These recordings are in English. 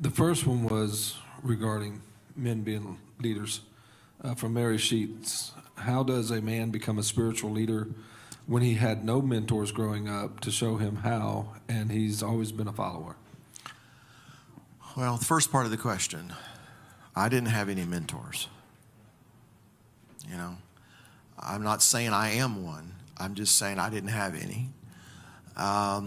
The first one was regarding men being leaders. From Mary Sheets, how does a man become a spiritual leader when he had no mentors growing up to show him how, and he's always been a follower? Well, the first part of the question, I didn't have any mentors. You know, I'm not saying I am one. I'm just saying I didn't have any. I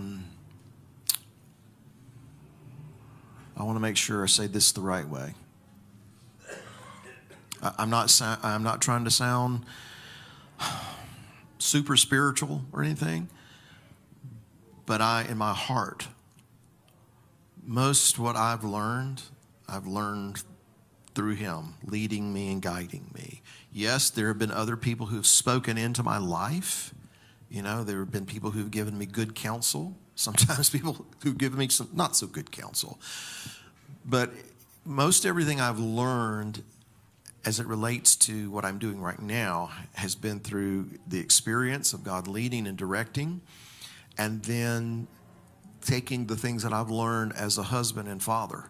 want to make sure I say this the right way. I'm not trying to sound super spiritual or anything, but in my heart, most what I've learned through him, leading me and guiding me. Yes, there have been other people who've spoken into my life. You know, there have been people who've given me good counsel. Sometimes people who've given me some not so good counsel. But most everything I've learned as it relates to what I'm doing right now has been through the experience of God leading and directing, and then taking the things that I've learned as a husband and father,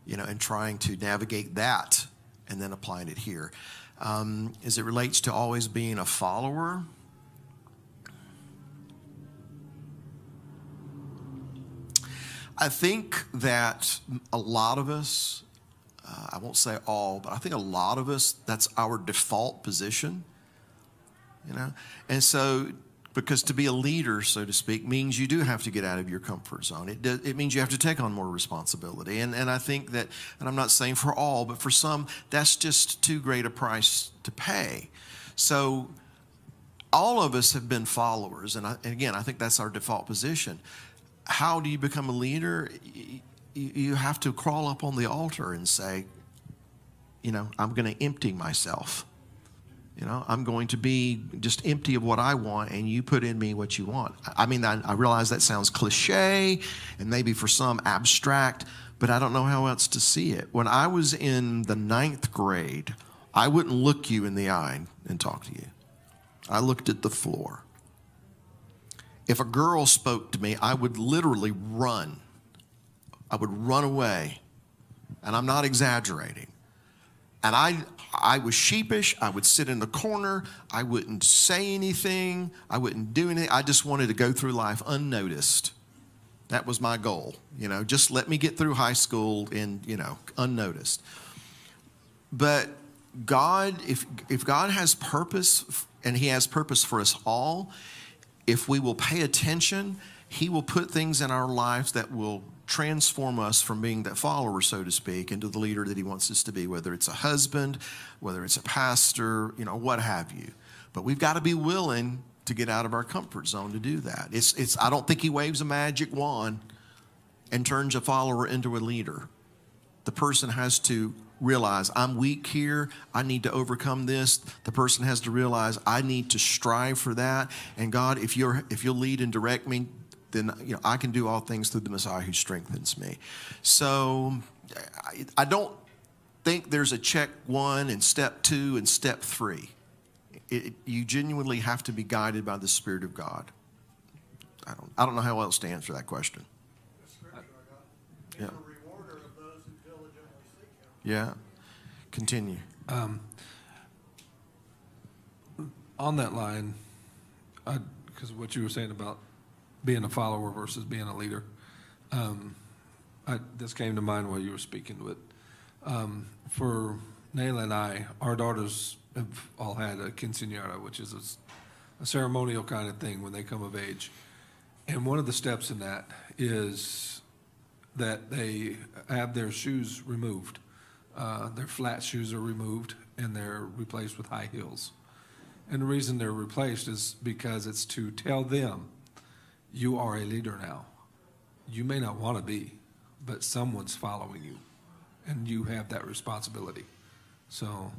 you know, and trying to navigate that and then applying it here. As it relates to always being a follower, I think that a lot of us, I won't say all, but I think a lot of us, that's our default position, you know. And so, because to be a leader, so to speak, means you do have to get out of your comfort zone. It means you have to take on more responsibility. And I think that, and I'm not saying for all, but for some, that's just too great a price to pay. So all of us have been followers. And again, I think that's our default position. How do you become a leader? You have to crawl up on the altar and say, you know, I'm going to empty myself. You know, I'm going to be just empty of what I want, and you put in me what you want. I mean, I realize that sounds cliche and maybe for some abstract, but I don't know how else to see it. When I was in the 9th grade, I wouldn't look you in the eye and talk to you. I looked at the floor. If a girl spoke to me, I would literally run. I would run away, and I'm not exaggerating. And I was sheepish. I would sit in the corner. I wouldn't say anything. I wouldn't do anything. I just wanted to go through life unnoticed. That was my goal. You know, just let me get through high school and, you know, unnoticed. But God, if God has purpose, and he has purpose for us all, if we will pay attention, he will put things in our lives that will transform us from being that follower, so to speak, into the leader that he wants us to be, whether it's a husband, whether it's a pastor, you know, what have you. But we've got to be willing to get out of our comfort zone to do that. I don't think he waves a magic wand and turns a follower into a leader. The person has to realize, I'm weak here. I need to overcome this. The person has to realize, I need to strive for that. And God, if you'll lead and direct me, then, you know, I can do all things through the Messiah who strengthens me. So I don't think there's a check 1 and step 2 and step 3. You genuinely have to be guided by the Spirit of God. I don't know how else to answer that question. Yeah. Yeah. Continue. On that line, because what you were saying about being a follower versus being a leader, this came to mind while you were speaking. But for Nayla and I, our daughters have all had a quinceañera, which is a ceremonial kind of thing when they come of age. And one of the steps in that is that they have their shoes removed. Their flat shoes are removed, and they're replaced with high heels. And the reason they're replaced is because it's to tell them, you are a leader now. You may not want to be, but someone's following you, and you have that responsibility. So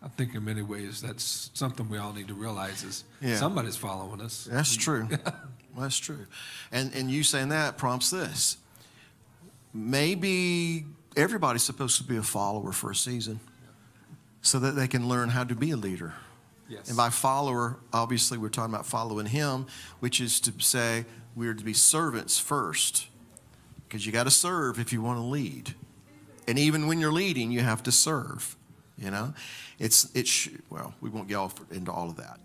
I think in many ways that's something we all need to realize is somebody's following us. That's true. That's true. And you saying that prompts this. Maybe everybody's supposed to be a follower for a season so that they can learn how to be a leader. Yes. And by follower, obviously we're talking about following him, which is to say we're to be servants first. Because you got to serve if you want to lead. And even when you're leading, you have to serve. You know, well, we won't get off into all of that.